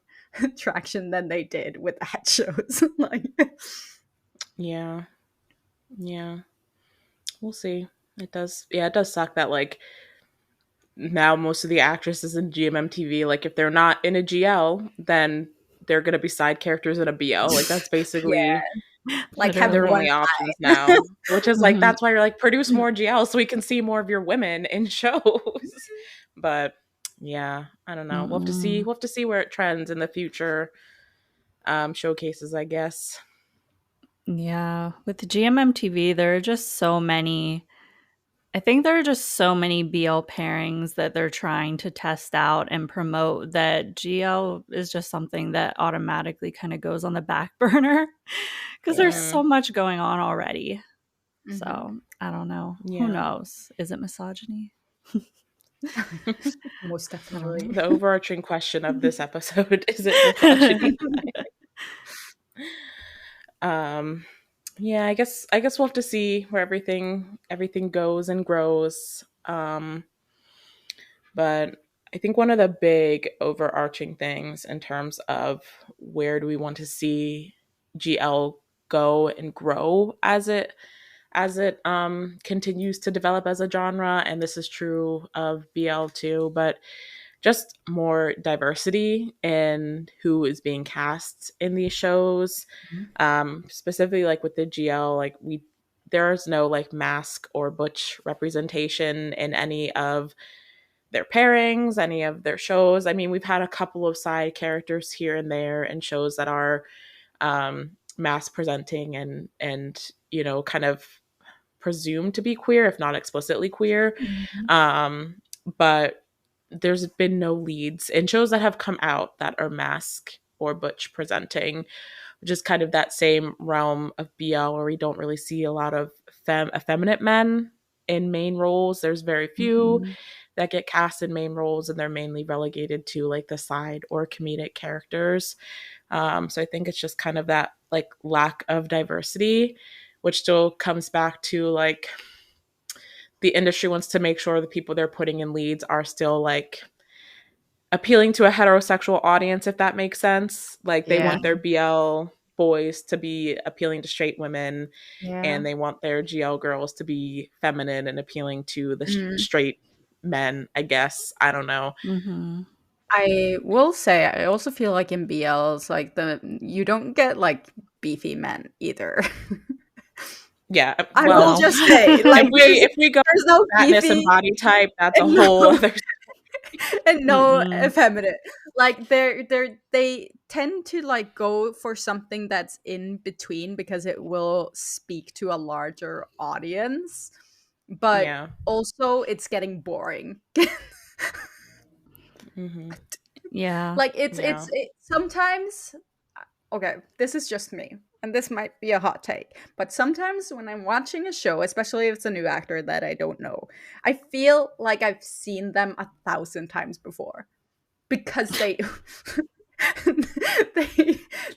traction than they did with the head shows. Like, Yeah. Yeah. We'll see. It does suck that, like, now most of the actresses in GMM TV, like, if they're not in a GL, then they're going to be side characters in a BL. Like that's basically Like have their one only options now, which is like, Mhm. that's why you're like, produce more GL so we can see more of your women in shows. But yeah, I don't know. Mm-mm. We'll have to see where it trends in the future showcases, I guess. Yeah, with the GMM TV, there are just so many. I think there are just so many BL pairings that they're trying to test out and promote that GL is just something that automatically kind of goes on the back burner because there's Yeah. so much going on already. Mhm. So I don't know. Who Yeah. knows? Is it misogyny? Most I don't definitely. The overarching question of this episode is it know. misogyny? um yeah, I guess we'll have to see where everything goes and grows. But I think one of the big overarching things in terms of where do we want to see GL go and grow as it continues to develop as a genre, and this is true of BL too, but just more diversity in who is being cast in these shows. Specifically, like with the GL, like there's no like mask or butch representation in any of their pairings, any of their shows. I mean, we've had a couple of side characters here and there in shows that are mass presenting and kind of presumed to be queer, if not explicitly queer. Mhm. Um, but there's been no leads in shows that have come out that are mask or butch presenting, which is kind of that same realm of BL where we don't really see a lot of effeminate men in main roles. There's very few Mhm. that get cast in main roles, and they're mainly relegated to like the side or comedic characters. So I think it's just kind of that like lack of diversity, which still comes back to like the industry wants to make sure the people they're putting in leads are still like appealing to a heterosexual audience, if that makes sense. Like they Yeah. want their BL boys to be appealing to straight women, Yeah. and they want their GL girls to be feminine and appealing to the Mm. straight men, I guess. I don't know. Mhm. I will say I also feel like in BLs, like the you don't get like beefy men either. Yeah, I will well, No. just say, like if we go there's no fatness and beefy body type, that's a and whole no other. and no Mm-mm. effeminate. Like they tend to like go for something that's in between because it will speak to a larger audience, but Yeah. also it's getting boring. Hmm. Yeah. Like Yeah. sometimes, okay, this is just me, and this might be a hot take, but sometimes when I'm watching a show, especially if it's a new actor that I don't know, I feel like I've seen them 1,000 times before because they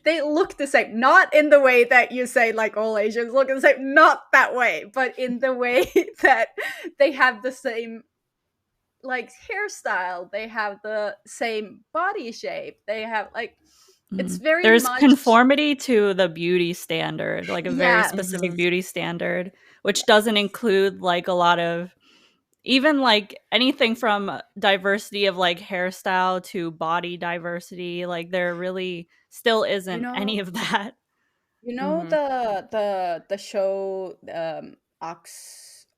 they look the same, not in the way that you say like all Asians look the same, not that way, but in the way that they have the same like hairstyle, they have the same body shape, they have like it's Mm. very There's much conformity to the beauty standard, like a very yes. specific Hmm. beauty standard, which doesn't include like a lot of even like anything from diversity of like hairstyle to body diversity. Like there really still You isn't any know, of that. Hmm. the show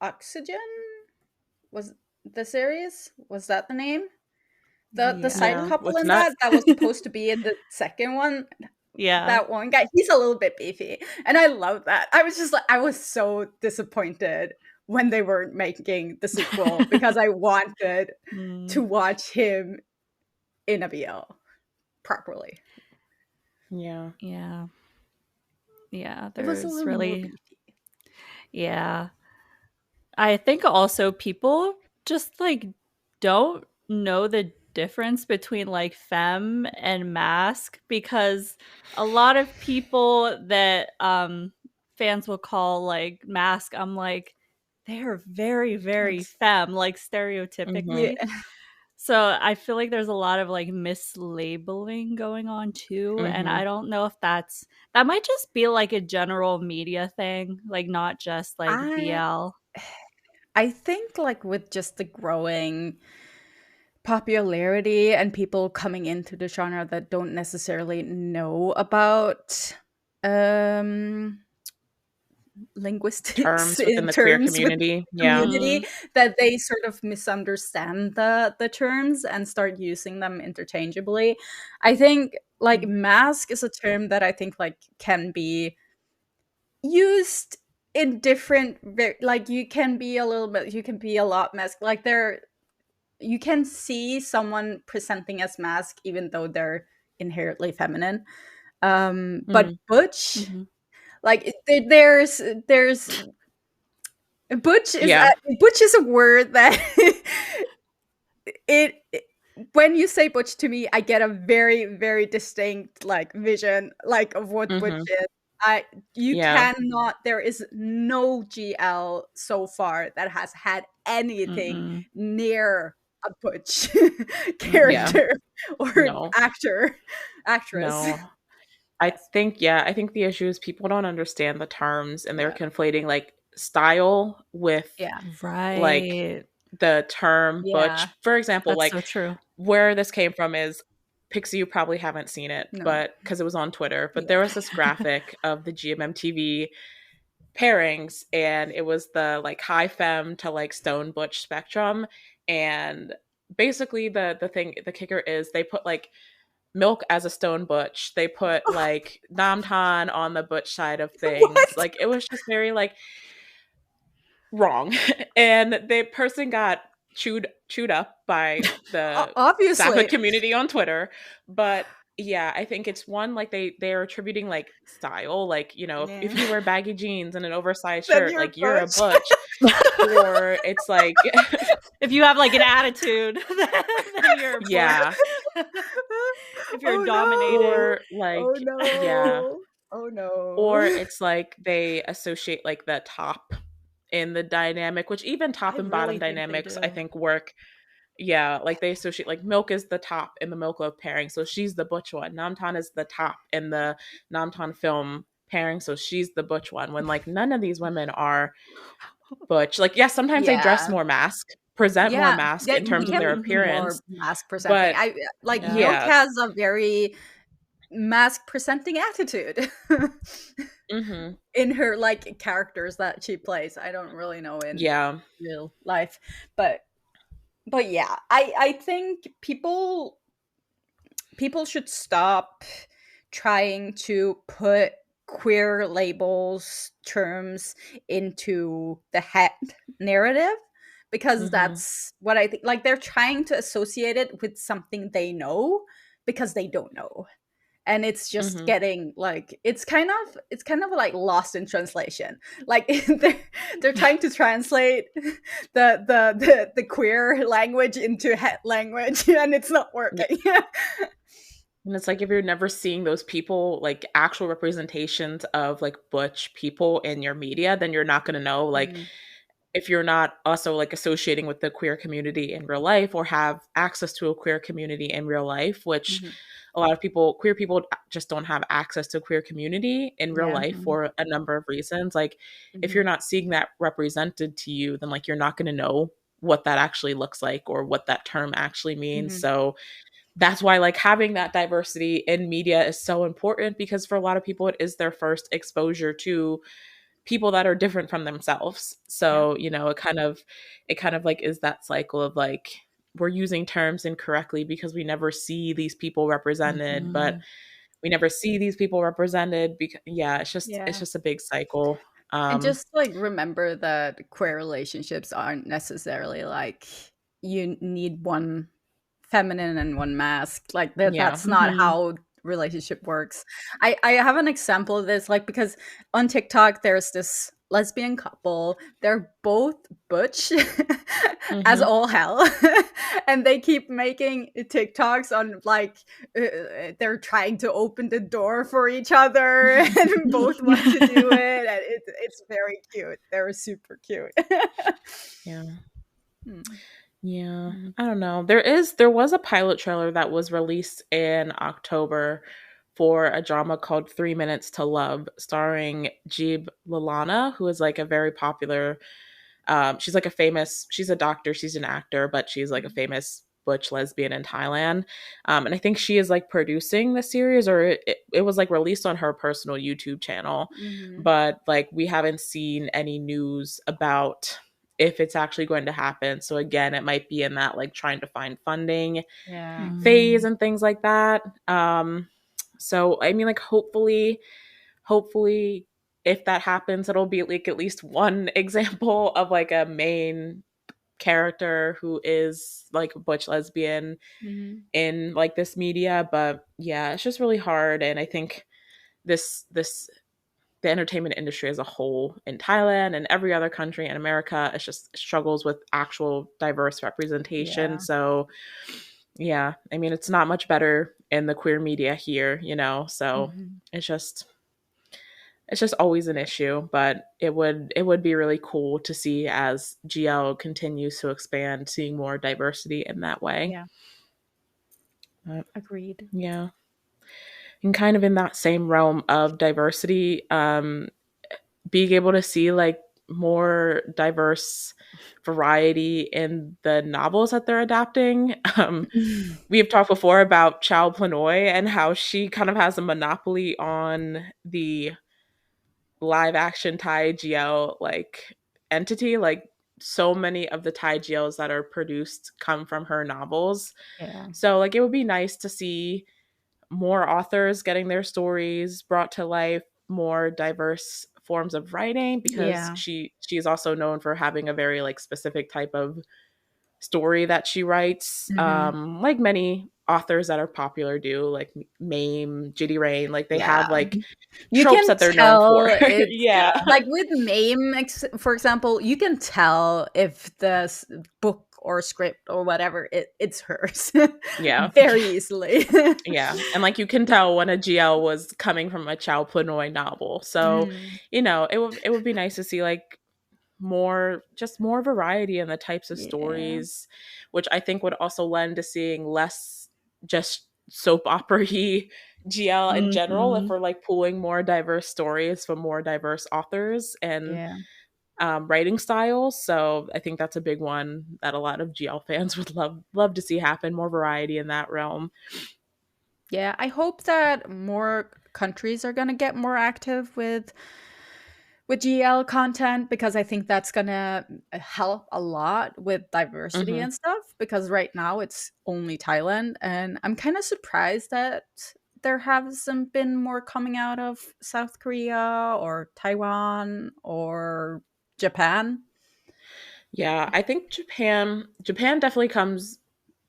Oxygen was the series, was that the name? The side Yeah. Yeah. couple With in nuts. that was supposed to be in the second one. Yeah. That one guy, he's a little bit beefy, and I love that. I was just like, I was so disappointed when they were making the sequel because I wanted to Mm. watch him in a BL properly. Yeah. Yeah. Yeah. It was a There's little more really, beefy. yeah. I think also people just like don't know the difference between like femme and mask because a lot of people that fans will call like mask, I'm like they are very Like, very femme like Hmm. yeah. stereotypically. So I feel like there's a lot of like mislabeling going on too, and Hmm. I don't know if that might just be like a general media thing, like not just like I BL. I think like with just the growing popularity and people coming into the genre that don't necessarily know about um linguistics Terms within in the queer terms with community. Yeah. community, Mhm. that they sort of misunderstand the terms and start using them interchangeably. I think like Mm. mask is a term that I think like can be used in different like you can be a little bit, you can be a lot mask, like there you can see someone presenting as mask even though they're inherently feminine. But Mm. butch, Mhm. like there's Yeah. butch is a word that it when you say butch to me, I get a very very distinct like vision like of what butch Hmm. is. I You Yeah. cannot, there is no GL so far that has had anything Mm-mm. near a butch Yeah. Mm-mm. character or No. actress. No. I think the issue is people don't understand the terms and they're Yeah. conflating like style with Yeah. like Right. the term Yeah. butch. For example, That's like so true. where this came from is Pixie, you probably haven't seen it, No. but because it was on Twitter, but there Yeah. was this graphic of the GMM TV pairings and it was the like high femme to like stone butch spectrum. And basically the kicker is they put like Milk as a stone butch. They put like Namtan on the butch side of things. What? Like it was just very like wrong. And the person got chewed up by the sapphic Obviously. community on Twitter. But yeah, I think it's one like they're attributing like style. Like, if Yeah. you wear baggy jeans and an oversized Then shirt, you're like you're a butch. butch. Or it's like If you have like an attitude, then you're yeah. butch. If you're Oh no. dominating. Or like Oh yeah. no. Oh Or no. it's like they associate like the top in the dynamic, which even I top and bottom really think they dynamics I do. think work. Yeah, like they associate like Milk is the top in the Milk Love pairing, so she's the butch one. Namtan is the top in the Namtan film pairing, so she's the butch one. When like none of these women are butch. Like yes, sometimes they dress Yeah. more mask, present more Yeah. mask Yeah, in you terms of can their be more appearance, mask presenting. but I like Yeah. Milk yeah. has a very mask presenting attitude Mhm. in her like characters that she plays. I don't really know in Yeah. real life, but yeah, I think people should stop trying to put queer labels terms into the head narrative, because Mhm. that's what I think, like they're trying to associate it with something they know because they don't know, and it's just Mhm. getting like it's kind of like lost in translation, like they're trying to translate the queer language into het language and it's not working. And it's like if you're never seeing those people, like actual representations of like butch people in your media, then you're not going to know. Like Mm, if you're not also like associating with the queer community in real life or have access to a queer community in real life, which mhm. a lot of people, queer people just don't have access to queer community in real Yeah. life Mhm. for a number of reasons. Like if Mhm. you're not seeing that represented to you, then like you're not going to know what that actually looks like or what that term actually means. Mhm. So that's why like having that diversity in media is so important because for a lot of people it is their first exposure to people that are different from themselves. Yeah. So, it kind of like is that cycle of like we're using terms incorrectly because we never see these people represented, but Mhm. we never see these people represented because yeah, it's Yeah. just a big cycle. And Um just like remember that queer relationships aren't necessarily like you need one feminine and one mask. Like yeah. that's not Mhm. how relationship works. I have an example of this, like because on TikTok there's this lesbian couple. They're both butch as Mhm. all hell. And they keep making TikToks on like they're trying to open the door for each other and both want to do it, and it's very cute. They're super cute. Yeah. Hmm. Yeah, Mhm. I don't know. There was a pilot trailer that was released in October for a drama called 3 Minutes to Love, starring Jeeb Lalana, who is like a very popular she's like a famous she's a doctor, she's an actor, but she's like a famous butch lesbian in Thailand. And I think she is like producing the series, or it was like released on her personal YouTube channel. Mhm. But like we haven't seen any news about if it's actually going to happen. So again, it might be in that like trying to find funding Yeah. phase Mm. and things like that. So I mean, like hopefully if that happens, it'll be like at least one example of like a main character who is like a butch lesbian Mhm. in like this media. But yeah, it's just really hard. And I think this the entertainment industry as a whole in Thailand and every other country in America, it's just struggles with actual diverse representation. Yeah. So yeah, I mean, it's not much better in the queer media here, so Mhm. it's just it's just always an issue. But it would be really cool to see as GL continues to expand, seeing more diversity in that way. Yeah. But Agreed. yeah, and kind of in that same realm of diversity, being able to see like more diverse variety in the novels that they're adapting. We have talked before about Chow Planoy and how she kind of has a monopoly on the live action Thai GL like entity. Like so many of the Thai GLs that are produced come from her novels. Yeah. So like it would be nice to see more authors getting their stories brought to life, more diverse forms of writing, because Yeah. she is also known for having a very like specific type of story that she writes, Mhm. like many authors that are popular do, like Mame, Jitty Rain, like they Yeah. have like You tropes can that they're known for. tell it's Yeah. like with Mame, for example, you can tell if the book or script or whatever it's hers Yeah. very easily. Yeah. And like you can tell when a GL was coming from a Chow Planoy novel. So, Mm, it would be nice to see like more variety in the types of yeah. stories, which I think would also lend to seeing less just soap opera GL in general, if Mhm. we're like pulling more diverse stories from more diverse authors and Yeah. writing styles. So I think that's a big one that a lot of GL fans would love to see happen, more variety in that realm. Yeah. I hope that more countries are gonna get more active with GL content, because I think that's gonna help a lot with diversity Hmm. and stuff. Because right now it's only Thailand, and I'm kind of surprised that there hasn't been more coming out of South Korea or Taiwan or Japan. Yeah, I think Japan definitely comes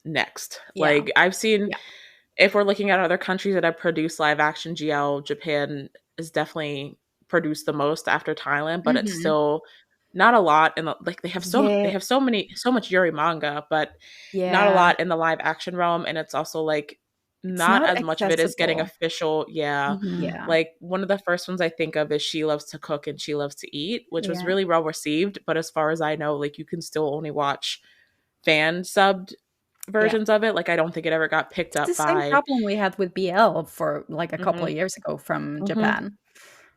next. Yeah, Like I've seen, yeah. if we're looking at other countries that have produced live action GL, Japan is definitely produced the most after Thailand, but it's Hmm. still not a lot. And like they Yeah, have so much Yuri manga, but not a yeah. lot in the live action realm. And it's also like It's not not as much of it is getting accessible. official. Yeah. Mhm. Yeah, Like one of the first ones I think of is She Loves to Cook and She Loves to Eat, which was yeah. really well received. But as far as I know, like you can still only watch fan subbed Yeah. versions of it. Like I don't think it ever got picked It's the up same by. problem we had with BL for like a couple Mhm. of years ago from Mhm. Japan.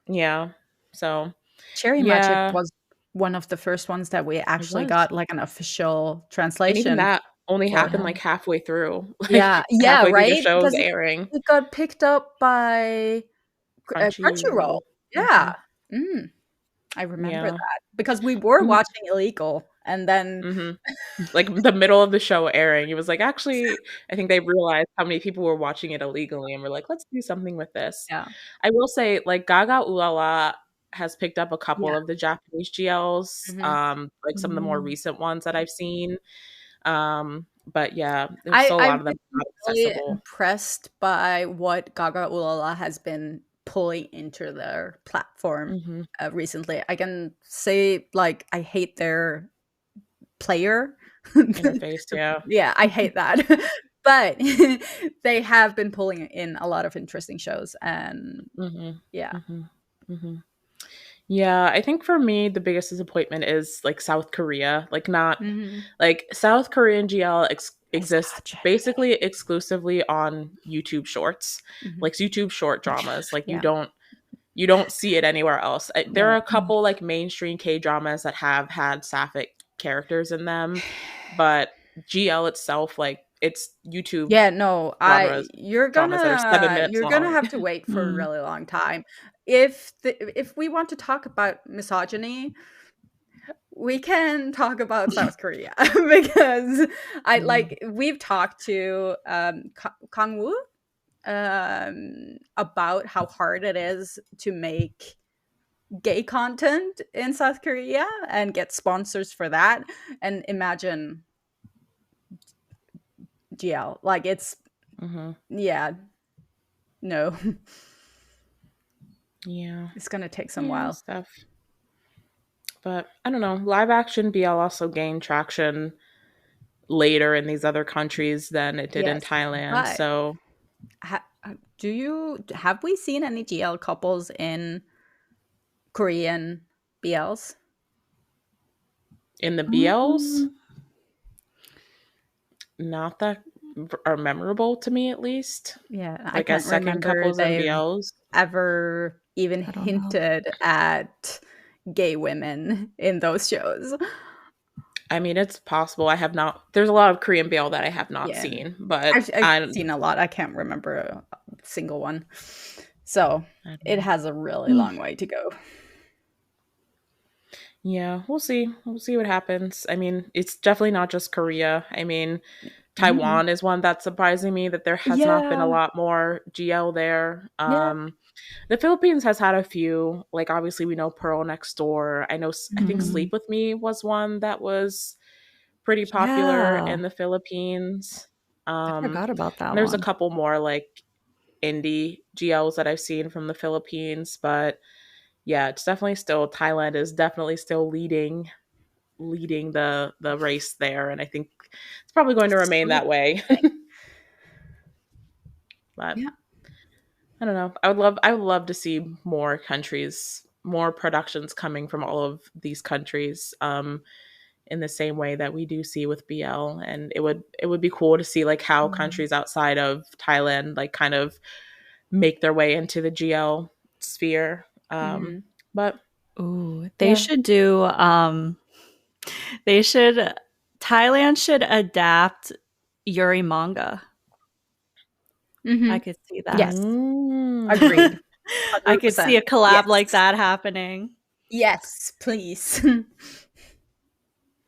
Yeah. So, Cherry Magic yeah, was one of the first ones that we it actually was. got, like, an official And even translation that only for happened him. like halfway through, Yeah, like yeah, halfway through the right? show's Because airing. it got picked up by Crunchyroll. Crunchyroll. Yeah. Mhm. Mm, I remember Yeah. that because we were Mhm. watching Illegal, and then Mhm. Like the middle of the show airing, it was like actually I think they realized how many people were watching it illegally and were like, let's do something with this. yeah, I will say like Gaga Ooh La La has picked up a couple yeah. of the Japanese GLs, Mhm. like some of the more Mm. recent ones that I've seen. But yeah, there's I still a lot I've of them been not really accessible. impressed by what Gaga Ulala has been pulling into their platform Mhm. recently. I can say, like, I hate their player. Interface, yeah. Yeah, I hate that. But they have been pulling in a lot of interesting shows, and Mhm. yeah. Mhm. Mhm. Yeah, I think for me the biggest disappointment is like South Korea. Like not Mhm. like South Korean GL It's exists such a basically exclusively on YouTube Shorts, Mhm. like YouTube short dramas. Like Yeah. you don't see it anywhere else. There are No. a couple like mainstream K dramas that have had sapphic characters in them, but GL itself, like it's YouTube Yeah, no, dramas, you're dramas that are 7 minutes you're gonna long. have to wait for a Mm. really long time. If we want to talk about misogyny, we can talk about South Korea because I Mm. like we've talked to Kang Woo about how hard it is to make gay content in South Korea and get sponsors for that. And imagine GL. Like it's Mm-hmm. yeah, no. Yeah. It's gonna take some Yeah, while. stuff. But I don't know. Live action BL also gained traction later in these other countries than it did in Yes, Thailand. but So do you have we seen any GL couples in Korean BLs? in the BLs, Mm. not that are memorable to me, at least. Yeah, I Like as can't second remember couples in they've BLs. ever even I don't know. hinted at gay women in those shows. I mean, it's possible. I have not. There's a lot of Korean BL that I have not Yeah, seen, but I've seen a lot. I can't remember a single one. So I don't it know. has a really Mm. long way to go. Yeah, we'll see. We'll see what happens. I mean, it's definitely not just Korea. I mean, Mhm. Taiwan is one that's surprising me that there has not been a Yeah, lot more GL there. yeah. The Philippines has had a few. Like obviously we know Pearl Next Door. I know I think Mhm. Sleep with Me was one that was pretty popular Yeah. in the Philippines. I Um forgot about that and there's a one. couple more like indie GLs that I've seen from the Philippines, but yeah, it's definitely still Thailand is definitely still leading the race there, and I think it's probably going to remain Sweet that way. thing. But Yeah. I don't know. I would love to see more countries, more productions coming from all of these countries. In the same way that we do see with BL, and it would be cool to see like how Mhm. countries outside of Thailand like kind of make their way into the GL sphere. Mhm. But Ooh, they yeah. should do they should Thailand should adapt Yuri manga. I Mhm. could see that. Yes. Mm. Agreed. I could see 100%. a collab like Yes. that happening. Yes, please.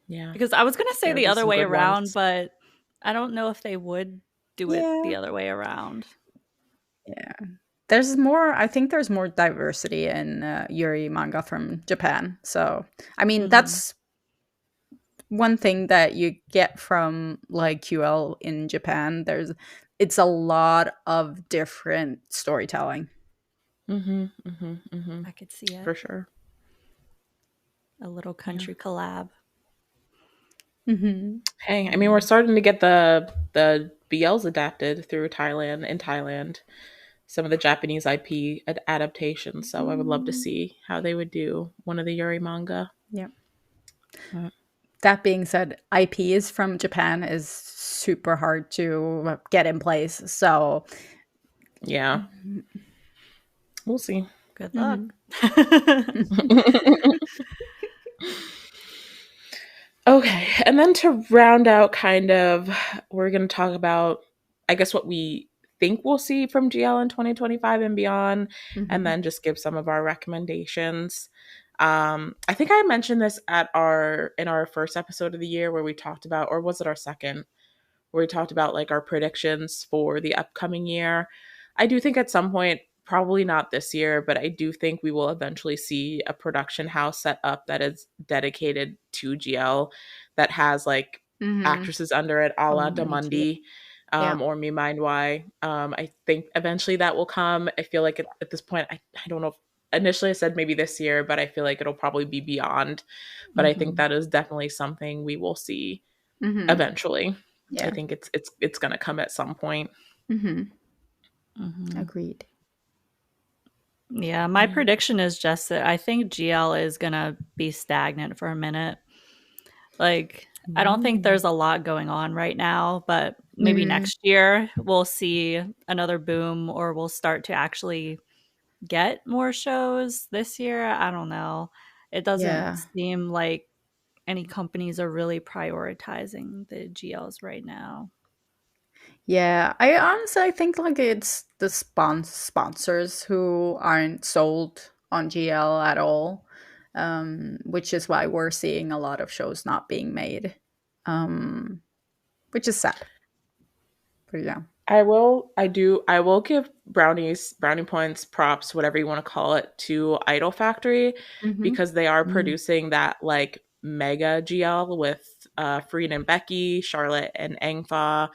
Yeah, Because I was gonna say there would the be other some way good around, ones. but I don't know if they would do it Yeah. the other way around. Yeah. There's more I think there's more diversity in, Yuri manga from Japan, so I mean, Mhm. that's one thing that you get from, like, QL in Japan, it's a lot of different storytelling. Mm-hmm. Mm-hmm. Mm-hmm. I could see it. For sure. A little Yeah. country collab. Mhm. Hey, I mean, we're starting to get the BLs adapted through Thailand in Thailand. Some of the Japanese IP adaptations. So I would love to see how they would do one of the Yuri manga. Yeah. But That being said, IPs from Japan is super hard to get in place, so yeah, we'll see. Good Mhm. luck. Okay, and then to round out, kind of, we're going to talk about, I guess, what we think we'll see from GL in 2025 and beyond, and Mhm. then just give some of our recommendations. I think I mentioned this at our in our first episode of the year where we talked about, or was it our second, where we talked about like our predictions for the upcoming year. I do think at some point, probably not this year, but I do think we will eventually see a production house set up that is dedicated to GL, that has like Mhm. actresses under it, a la Oh, me too. Damundi, Yeah. or Me Mind Why. I think eventually that will come. I feel like at this point, I don't know if initially I said maybe this year, but I feel like it'll probably be beyond. But I think Mhm. that is definitely something we will see Mhm. eventually. I Yeah. think it's gonna come at some point. Mhm. Mhm. Agreed. Yeah, my Yeah. prediction is just that I think GL is gonna be stagnant for a minute. Like, I don't think Ooh. there's a lot going on right now, but maybe Mhm. next year we'll see another boom or we'll start to actually get more shows this year. I don't know. It doesn't Yeah. seem like any companies are really prioritizing the GLs right now. Yeah, I honestly I think like it's the sponsors who aren't sold on GL at all, which is why we're seeing a lot of shows not being made, um, which is sad. But yeah. I will give brownie points, props, whatever you want to call it, to Idol Factory Mm-hmm. because they are Mm, producing that like mega GL with Freen and Becky, Charlotte and Angfa.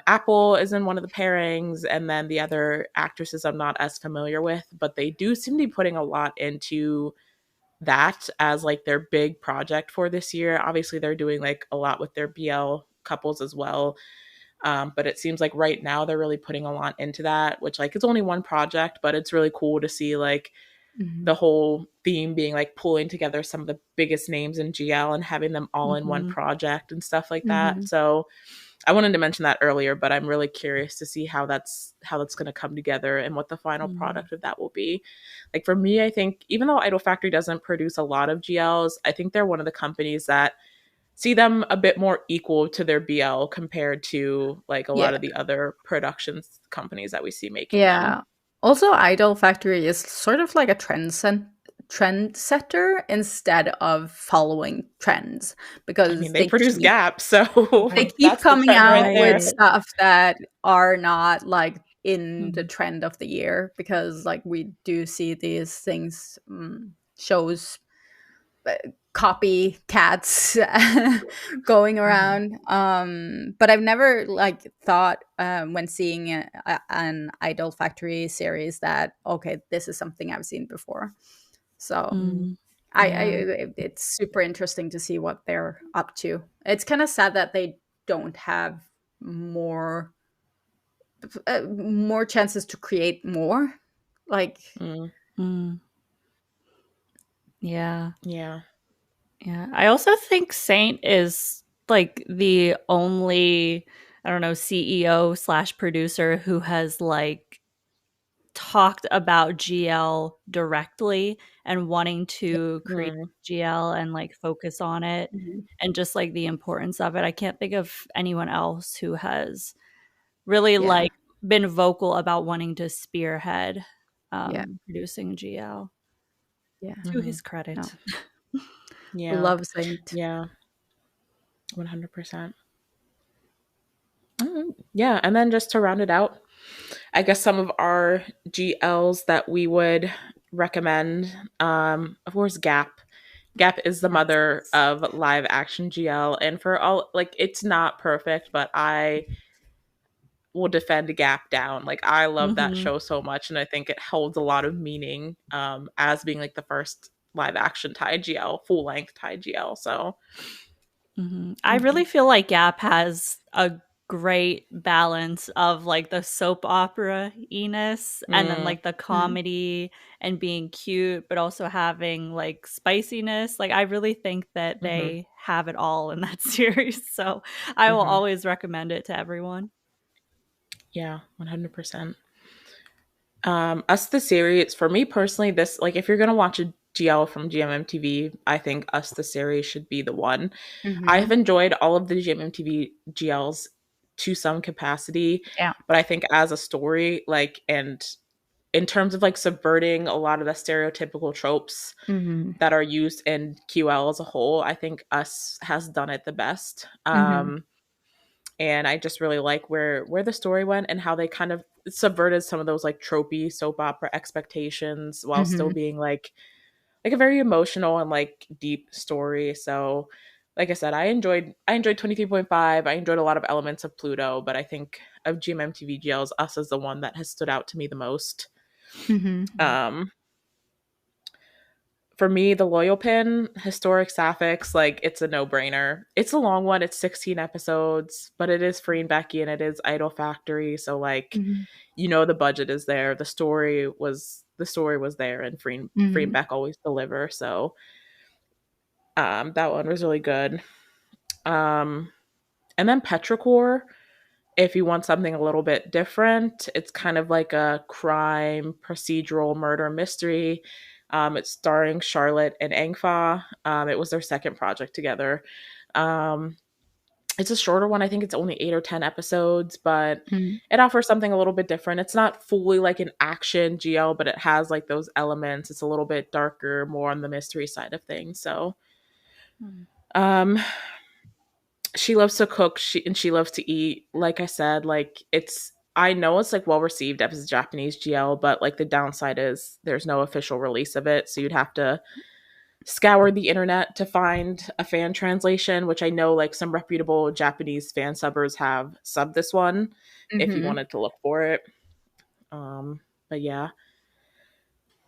Apple is in one of the pairings, and then the other actresses I'm not as familiar with, but they do seem to be putting a lot into that as like their big project for this year. Obviously, they're doing like a lot with their BL couples as well. But it seems like right now they're really putting a lot into that, which like it's only one project, but it's really cool to see like Mm-hmm. the whole theme being like pulling together some of the biggest names in GL and having them all in one mhm, project and stuff like that. Mm-hmm. So I wanted to mention that earlier, but I'm really curious to see how that's going to come together and what the final mm, product of that will be. Like for me, I think even though Idol Factory doesn't produce a lot of GLs, I think they're one of the companies that see them a bit more equal to their BL compared to like a lot Yeah. of the other productions companies that we see making them. Yeah. Also, Idol Factory is sort of like a trend setter instead of following trends I mean, because they produce Gap, they so keep that's the coming trend right out with there. right. stuff that are not like in the Mm, trend of the year because like we do see these things shows copycats going Mhm. around, but I've never like thought when seeing an Idol Factory series that okay, this is something I've seen before. So Mhm. mm, I yeah. it's super interesting to see what they're up to. It's kind of sad that they don't have more more chances to create more. Like, Mm. Mm, yeah. Yeah. Yeah. I also think Saint is like the only, I don't know, CEO slash producer who has like talked about GL directly and wanting to create Mm. GL and like focus on it mhm. and just like the importance of it. I can't think of anyone else who has really Yeah, like been vocal about wanting to spearhead yeah, producing GL yeah. to Mhm. his credit. No, we Yeah. love Saint. Yeah. 100%. Yeah, and then just to round it out, I guess some of our GLs that we would recommend, of course, Gap. Gap is the mother Yes. of live action GL, and for all like it's not perfect, but I will defend Gap down. Like I love that Mhm. show so much, and I think it holds a lot of meaning as being like the first live action Thai GL, full length Thai GL. So I Mhm. really feel like Gap has a great balance of like the soap opera iness and then mm, like the Mhm. comedy and being cute, but also having like spiciness. Like, I really think that hmm they have it all in that series. So I will hmm always recommend it to everyone. yeah, 100%. Us the series for me personally, this like if you're gonna watch a GL from GMM TV, I think Us the series should be the one. I have Mhm. enjoyed all of the GMM TV GLs to some capacity, Yeah. but I think as a story, like and in terms of like subverting a lot of the stereotypical tropes Mhm. that are used in QL as a whole, I think Us has done it the best. Mhm. And I just really like where the story went and how they kind of subverted some of those like tropey soap opera expectations while still Mhm. being like a very emotional and like deep story. So like I said, I enjoyed 23.5. I enjoyed a lot of elements of Pluto, but I think of GMM TV GL's Us is the one that has stood out to me the most. Mhm. Mhm. Um for me, the Loyal Pin, Historic Sapphics, like it's a no-brainer. It's a long one, it's 16 episodes, but it is Free and Becky and it is Idol Factory, so like Mhm. you know the budget is there. The story was there and Free and Mhm. Beck always deliver. So that one was really good. Um and then Petrichor, if you want something a little bit different, it's kind of like a crime procedural murder mystery. It's starring Charlotte and Angfa. It was their second project together. Um, It's a shorter one. I think it's only 8 or 10 episodes, but Mm. it offers something a little bit different. It's not fully like an action GL, but it has like those elements. It's a little bit darker, more on the mystery side of things. So, um, she loves to cook. She loves to eat. Like I said, like I know it's like well received as a Japanese GL, but like the downside is there's no official release of it, so you'd have to scour the internet to find a fan translation, which I know like some reputable Japanese fan subbers have subbed this one if you Mm-hmm. wanted to look for it. But yeah.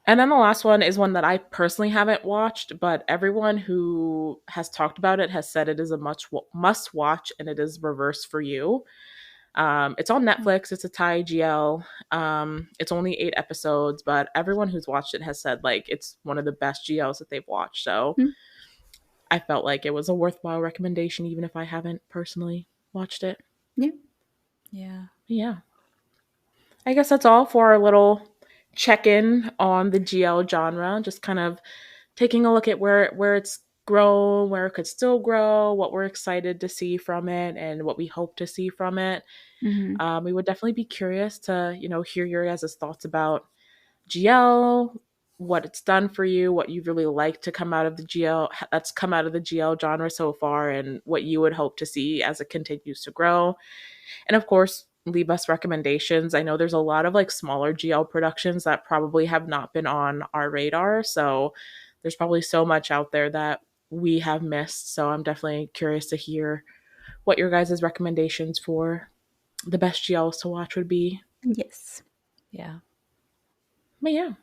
And then the last one is one that I personally haven't watched, but everyone who has talked about it has said it is a must watch, and it is Reverse for You. It's on Netflix. It's a Thai GL. It's only 8 episodes, but everyone who's watched it has said like it's one of the best GLs that they've watched. So Mm. I felt like it was a worthwhile recommendation, even if I haven't personally watched it. Yeah. Yeah. Yeah. I guess that's all for our little check-in on the GL genre. Just kind of taking a look at where it's grown, where it could still grow, what we're excited to see from it, and what we hope to see from it. Mm-hmm. We would definitely be curious to, hear your guys' thoughts about GL, what it's done for you, what you really like to come out of the GL that's come out of the GL genre so far, and what you would hope to see as it continues to grow. And of course, leave us recommendations. I know there's a lot of like smaller GL productions that probably have not been on our radar, so there's probably so much out there that we have missed. So I'm definitely curious to hear what your guys' recommendations for the best GLs to watch would be. Yes. Yeah. But yeah,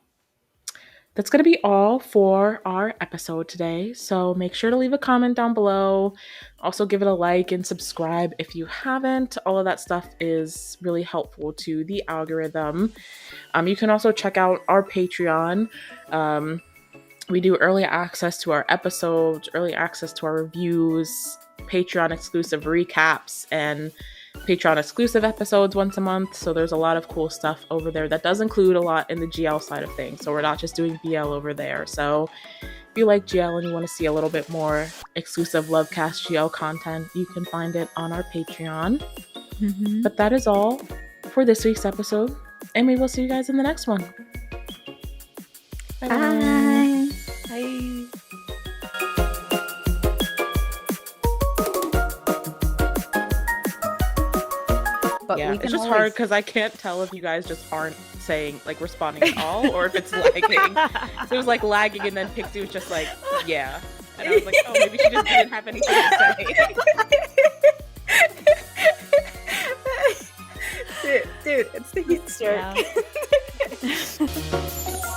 that's going to be all for our episode today. So make sure to leave a comment down below. Also give it a like and subscribe if you haven't. All of that stuff is really helpful to the algorithm. You can also check out our Patreon. We do early access to our episodes, early access to our reviews, Patreon exclusive recaps, and Patreon exclusive episodes once a month. So there's a lot of cool stuff over there that does include a lot in the GL side of things. So we're not just doing BL over there. So if you like GL and you want to see a little bit more exclusive LoveCast GL content, you can find it on our Patreon. Mm-hmm. But that is all for this week's episode, and we will see you guys in the next one. Bye. Bye. Bye. But Yeah, we can it's just always... hard because I can't tell if you guys just aren't saying, like, responding at all, or if it's lagging. So it was, like, lagging, and then Pixie was just like, yeah. And I was like, oh, maybe she just didn't have anything to say. Dude, it's the heat stroke. Yeah.